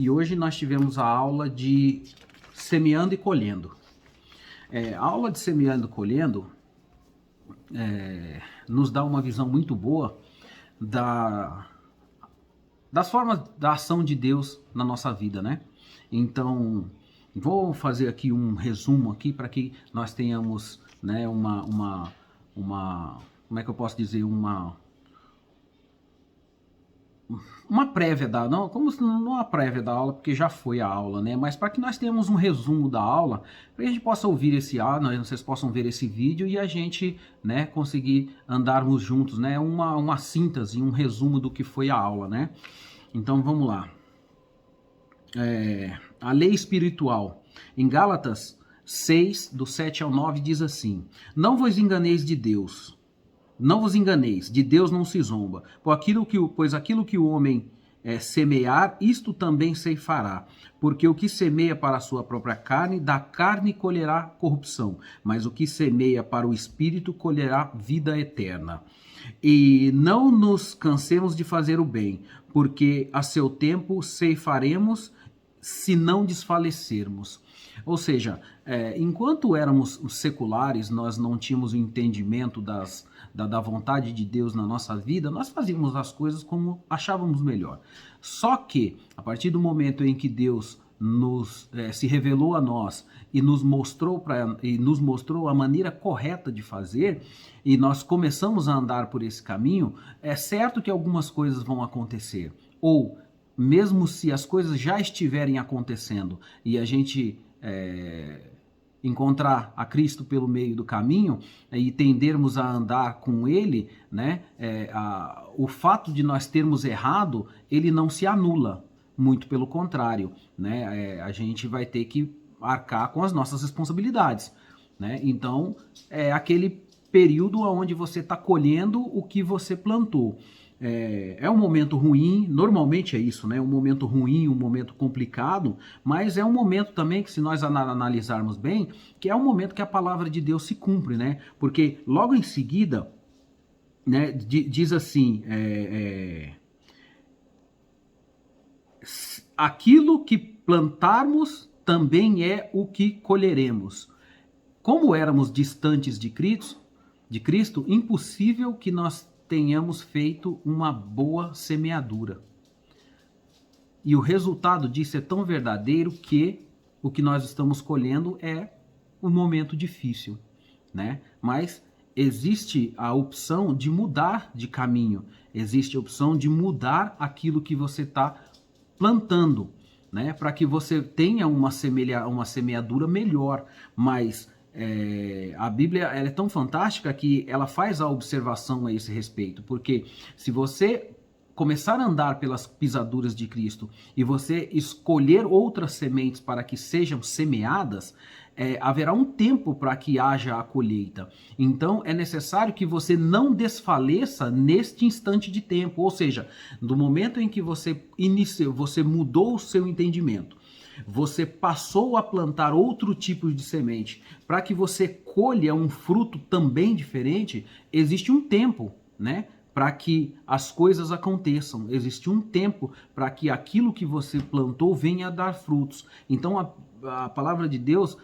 E hoje nós tivemos a aula de semeando e colhendo. A aula de semeando e colhendo nos dá uma visão muito boa das formas da ação de Deus na nossa vida, né? Então, vou fazer aqui um resumo aqui para que nós tenhamos, né, como é que eu posso dizer, uma prévia da, não, como não uma prévia da aula, porque já foi a aula, né? Mas para que nós tenhamos um resumo da aula, para que a gente possa ouvir esse áudio, vocês possam ver esse vídeo e a gente, né, conseguir andarmos juntos, né? Uma síntese, um resumo do que foi a aula, né? Então vamos lá. A lei espiritual. Em Gálatas 6, do 7 ao 9, diz assim: Não vos enganeis de Deus. Não vos enganeis, de Deus não se zomba, pois aquilo que o homem semear, isto também ceifará. Porque o que semeia para a sua própria carne, da carne colherá corrupção, mas o que semeia para o Espírito colherá vida eterna. E não nos cansemos de fazer o bem, porque a seu tempo ceifaremos, se não desfalecermos. Ou seja, enquanto éramos seculares, nós não tínhamos o entendimento da vontade de Deus na nossa vida, nós fazíamos as coisas como achávamos melhor. Só que, a partir do momento em que Deus se revelou a nós e nos mostrou a maneira correta de fazer, e nós começamos a andar por esse caminho, é certo que algumas coisas vão acontecer. Ou, mesmo se as coisas já estiverem acontecendo e a gente encontrar a Cristo pelo meio do caminho e tendermos a andar com Ele, né, o fato de nós termos errado, ele não se anula, muito pelo contrário, né, a gente vai ter que arcar com as nossas responsabilidades, né? Então, é aquele período onde você está colhendo o que você plantou. É um momento ruim, normalmente é isso, né? Um momento ruim, um momento complicado, mas é um momento também que, se nós analisarmos bem, que é um momento que a palavra de Deus se cumpre, né? Porque logo em seguida, né, diz assim, aquilo que plantarmos também é o que colheremos. Como éramos distantes de Cristo, impossível que nós tenhamos feito uma boa semeadura. E o resultado disso é tão verdadeiro que o que nós estamos colhendo é um momento difícil, né? Mas existe a opção de mudar de caminho, existe a opção de mudar aquilo que você está plantando, né? Para que você tenha uma semeadura melhor, mas a Bíblia ela é tão fantástica que ela faz a observação a esse respeito, porque se você começar a andar pelas pisaduras de Cristo e você escolher outras sementes para que sejam semeadas, haverá um tempo para que haja a colheita. Então é necessário que você não desfaleça neste instante de tempo, ou seja, do momento em que você mudou o seu entendimento, você passou a plantar outro tipo de semente, para que você colha um fruto também diferente, existe um tempo, né, para que as coisas aconteçam. Existe um tempo para que aquilo que você plantou venha a dar frutos. Então a palavra de Deus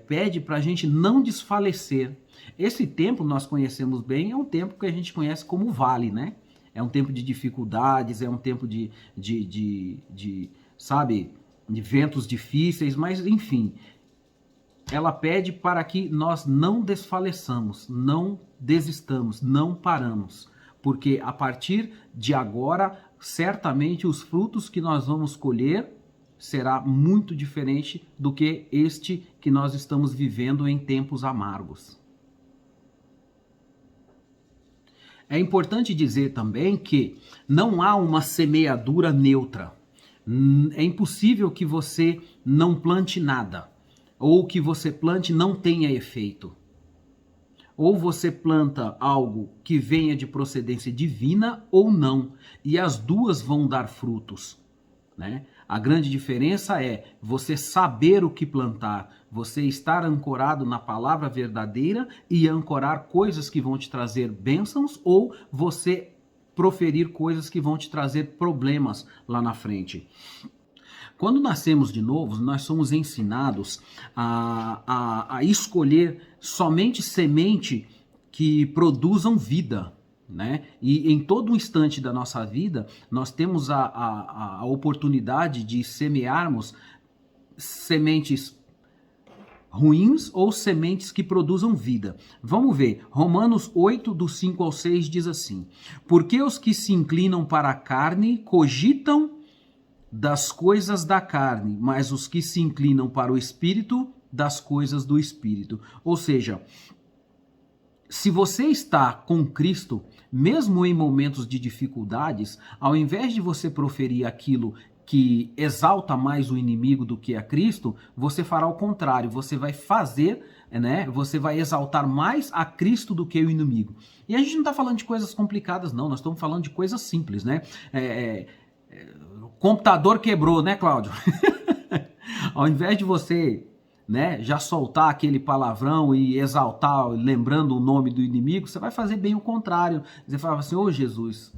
pede para a gente não desfalecer. Esse tempo nós conhecemos bem, é um tempo que a gente conhece como vale, né? É um tempo de dificuldades, é um tempo sabe, de ventos difíceis, mas enfim, ela pede para que nós não desfaleçamos, não desistamos, não paramos, porque a partir de agora, certamente os frutos que nós vamos colher será muito diferente do que este que nós estamos vivendo em tempos amargos. É importante dizer também que não há uma semeadura neutra. É impossível que você não plante nada, ou que você plante não tenha efeito. Ou você planta algo que venha de procedência divina ou não, e as duas vão dar frutos, né? A grande diferença é você saber o que plantar, você estar ancorado na palavra verdadeira e ancorar coisas que vão te trazer bênçãos, ou você proferir coisas que vão te trazer problemas lá na frente. Quando nascemos de novo, nós somos ensinados a escolher somente semente que produzam vida, né? E em todo instante da nossa vida, nós temos a oportunidade de semearmos sementes ruins ou sementes que produzam vida. Vamos ver, Romanos 8, do 5 ao 6 diz assim: porque os que se inclinam para a carne cogitam das coisas da carne, mas os que se inclinam para o Espírito, das coisas do Espírito. Ou seja, se você está com Cristo, mesmo em momentos de dificuldades, ao invés de você proferir aquilo que exalta mais o inimigo do que a Cristo, você fará o contrário, você vai fazer, né? Você vai exaltar mais a Cristo do que o inimigo. E a gente não está falando de coisas complicadas, não, nós estamos falando de coisas simples, né? O computador quebrou, né, Cláudio? Ao invés de você, né, já soltar aquele palavrão e exaltar, lembrando o nome do inimigo, você vai fazer bem o contrário. Você fala assim: ô Jesus,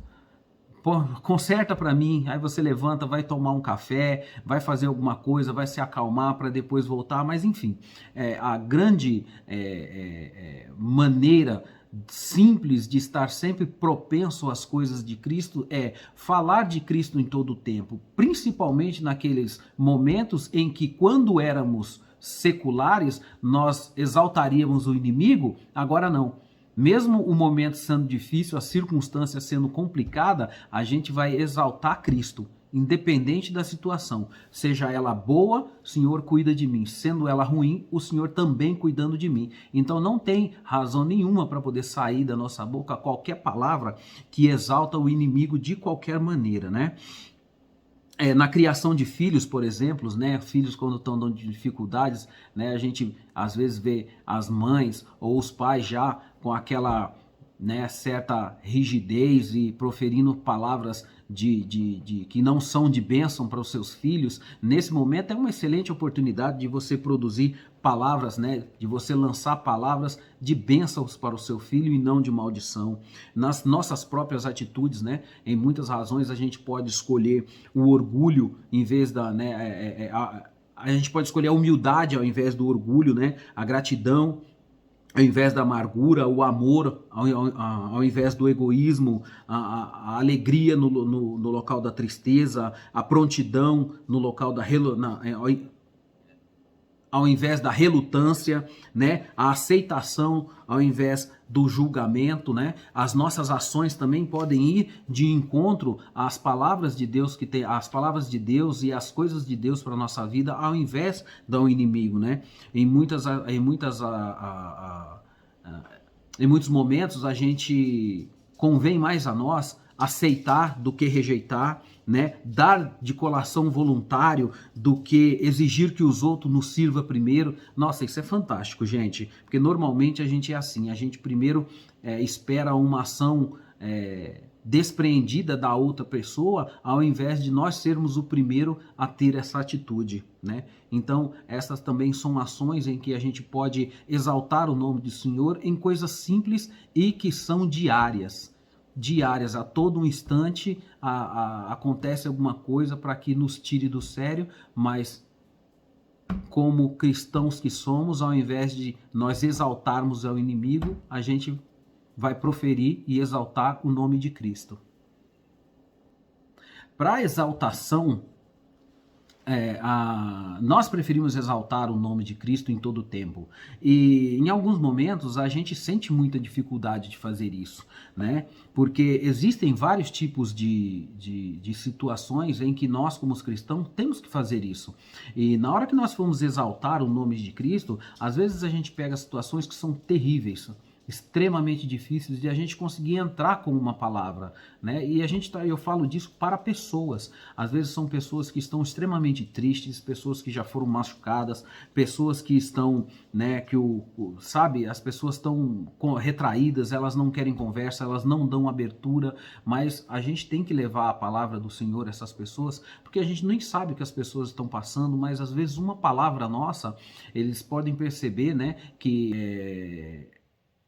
pô, conserta para mim. Aí você levanta, vai tomar um café, vai fazer alguma coisa, vai se acalmar para depois voltar. Mas enfim, a grande maneira simples de estar sempre propenso às coisas de Cristo é falar de Cristo em todo o tempo, principalmente naqueles momentos em que, quando éramos seculares, nós exaltaríamos o inimigo. Agora não. Mesmo o momento sendo difícil, a circunstância sendo complicada, a gente vai exaltar Cristo, independente da situação. Seja ela boa, o Senhor cuida de mim. Sendo ela ruim, o Senhor também cuidando de mim. Então não tem razão nenhuma para poder sair da nossa boca qualquer palavra que exalta o inimigo de qualquer maneira, né? Na criação de filhos, por exemplo, né, filhos quando estão dando dificuldades, né, a gente às vezes vê as mães ou os pais já com aquela, né, certa rigidez e proferindo palavras que não são de bênção para os seus filhos. Nesse momento é uma excelente oportunidade de você produzir palavras, né, de você lançar palavras de bênçãos para o seu filho e não de maldição. Nas nossas próprias atitudes, né, em muitas razões a gente pode escolher o orgulho em vez da, né, a gente pode escolher a humildade ao invés do orgulho, né, a gratidão ao invés da amargura, o amor ao invés do egoísmo, a alegria no local da tristeza, a prontidão no local da ao invés da relutância, né? A aceitação ao invés do julgamento, né? As nossas ações também podem ir de encontro às palavras de Deus, as palavras de Deus e as coisas de Deus para a nossa vida, ao invés do inimigo, né? Em muitos momentos a gente convém mais a nós aceitar do que rejeitar, né? Dar de coração voluntário do que exigir que os outros nos sirvam primeiro. Nossa, isso é fantástico, gente, porque normalmente a gente é assim, a gente primeiro espera uma ação despreendida da outra pessoa, ao invés de nós sermos o primeiro a ter essa atitude, né? Então, essas também são ações em que a gente pode exaltar o nome do Senhor em coisas simples e que são diárias, a todo um instante acontece alguma coisa para que nos tire do sério, mas como cristãos que somos, ao invés de nós exaltarmos ao inimigo, a gente vai proferir e exaltar o nome de Cristo. Para exaltação, nós preferimos exaltar o nome de Cristo em todo o tempo. E em alguns momentos a gente sente muita dificuldade de fazer isso, né? Porque existem vários tipos de situações em que nós, como os cristãos, temos que fazer isso. E na hora que nós formos exaltar o nome de Cristo, às vezes a gente pega situações que são terríveis, extremamente difíceis de a gente conseguir entrar com uma palavra, né? E eu falo disso para pessoas. Às vezes são pessoas que estão extremamente tristes, pessoas que já foram machucadas, pessoas que estão, né, sabe, as pessoas estão retraídas, elas não querem conversa, elas não dão abertura, mas a gente tem que levar a palavra do Senhor a essas pessoas, porque a gente nem sabe o que as pessoas estão passando, mas às vezes uma palavra nossa, eles podem perceber, né, que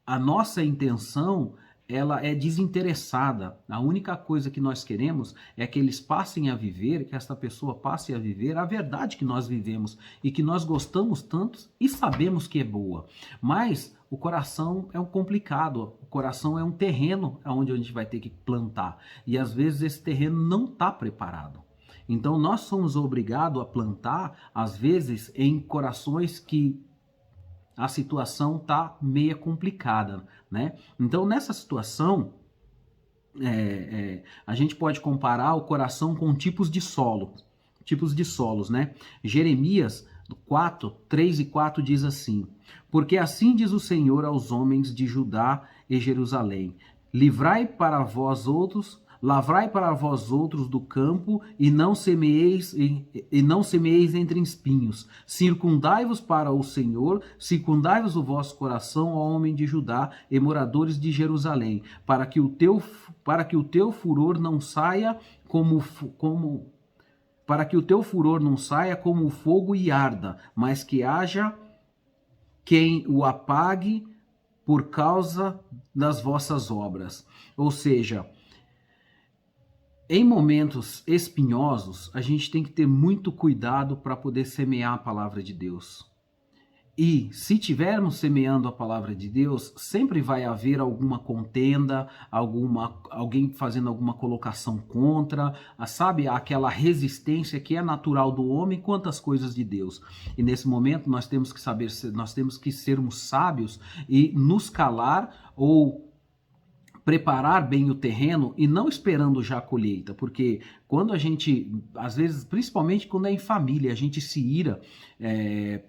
a nossa intenção ela é desinteressada. A única coisa que nós queremos é que eles passem a viver, que esta pessoa passe a viver a verdade que nós vivemos e que nós gostamos tanto e sabemos que é boa. Mas o coração é um complicado, o coração é um terreno onde a gente vai ter que plantar. E às vezes esse terreno não está preparado. Então nós somos obrigados a plantar, às vezes, em corações que a situação está meio complicada, né? Então nessa situação, a gente pode comparar o coração com tipos de solos, né? Jeremias 4, 3 e 4 diz assim: porque assim diz o Senhor aos homens de Judá e Jerusalém, lavrai para vós outros do campo e não semeeis entre espinhos. Circundai-vos para o Senhor, circundai-vos o vosso coração, ó homem de Judá e moradores de Jerusalém, para que o teu furor não saia como o fogo e arda, mas que haja quem o apague por causa das vossas obras. Ou seja, em momentos espinhosos, a gente tem que ter muito cuidado para poder semear a palavra de Deus. E se estivermos semeando a palavra de Deus, sempre vai haver alguma contenda, alguém fazendo alguma colocação contra, sabe? Aquela resistência que é natural do homem quanto às coisas de Deus. E nesse momento nós temos que sermos sábios e nos calar ou preparar bem o terreno e não esperando já a colheita, porque quando a gente, às vezes, principalmente quando é em família, a gente se ira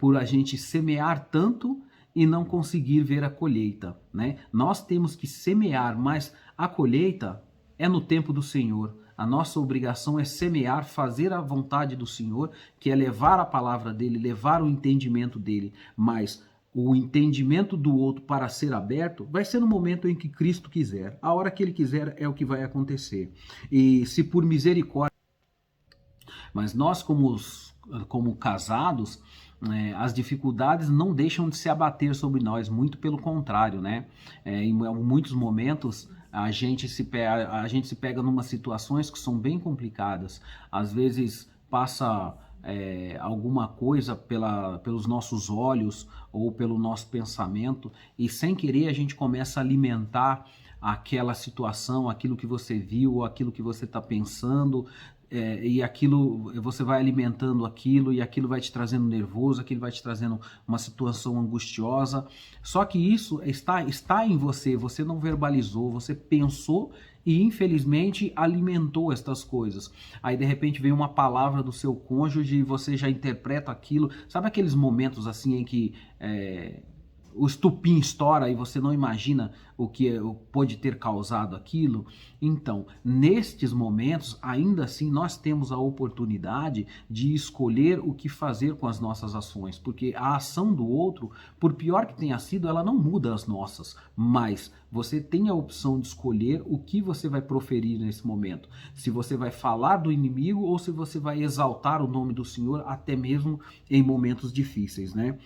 por a gente semear tanto e não conseguir ver a colheita, né? Nós temos que semear, mas a colheita é no tempo do Senhor. A nossa obrigação é semear, fazer a vontade do Senhor, que é levar a palavra dele, levar o entendimento dele, mas o entendimento do outro para ser aberto vai ser no momento em que Cristo quiser. A hora que ele quiser é o que vai acontecer. E se por misericórdia... Mas nós, como casados, as dificuldades não deixam de se abater sobre nós, muito pelo contrário, né? Em muitos momentos a gente se pega em situações que são bem complicadas. Às vezes passa alguma coisa pelos nossos olhos ou pelo nosso pensamento e sem querer a gente começa a alimentar aquela situação, aquilo que você viu, aquilo que você está pensando, e aquilo, você vai alimentando aquilo e aquilo vai te trazendo nervoso, aquilo vai te trazendo uma situação angustiosa. Só que isso está em você, você não verbalizou, você pensou e infelizmente alimentou estas coisas. Aí de repente vem uma palavra do seu cônjuge e você já interpreta aquilo. Sabe aqueles momentos assim em que o estupim estoura e você não imagina o que pode ter causado aquilo? Então, nestes momentos, ainda assim, nós temos a oportunidade de escolher o que fazer com as nossas ações, porque a ação do outro, por pior que tenha sido, ela não muda as nossas, mas você tem a opção de escolher o que você vai proferir nesse momento, se você vai falar do inimigo ou se você vai exaltar o nome do Senhor, até mesmo em momentos difíceis, né?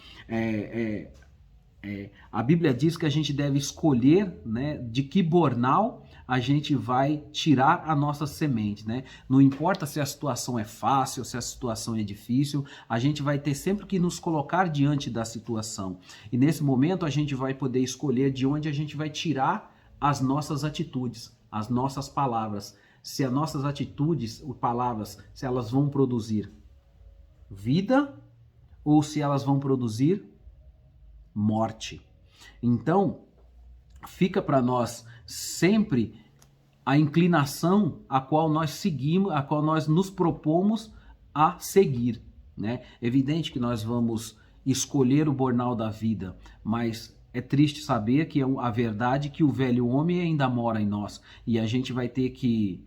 A Bíblia diz que a gente deve escolher, né, de que bornal a gente vai tirar a nossa semente, né? Não importa se a situação é fácil, se a situação é difícil, a gente vai ter sempre que nos colocar diante da situação. E nesse momento a gente vai poder escolher de onde a gente vai tirar as nossas atitudes, as nossas palavras. Se as nossas atitudes, palavras, se elas vão produzir vida ou se elas vão produzir morte. Então, fica para nós sempre a inclinação a qual nós seguimos, a qual nós nos propomos a seguir, né? Evidente que nós vamos escolher o bornal da vida, mas é triste saber que a verdade é que o velho homem ainda mora em nós e a gente vai ter que,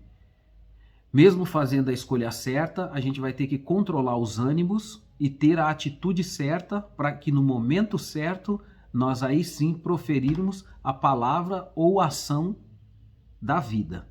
mesmo fazendo a escolha certa, a gente vai ter que controlar os ânimos e ter a atitude certa para que no momento certo nós aí sim proferirmos a palavra ou a ação da vida.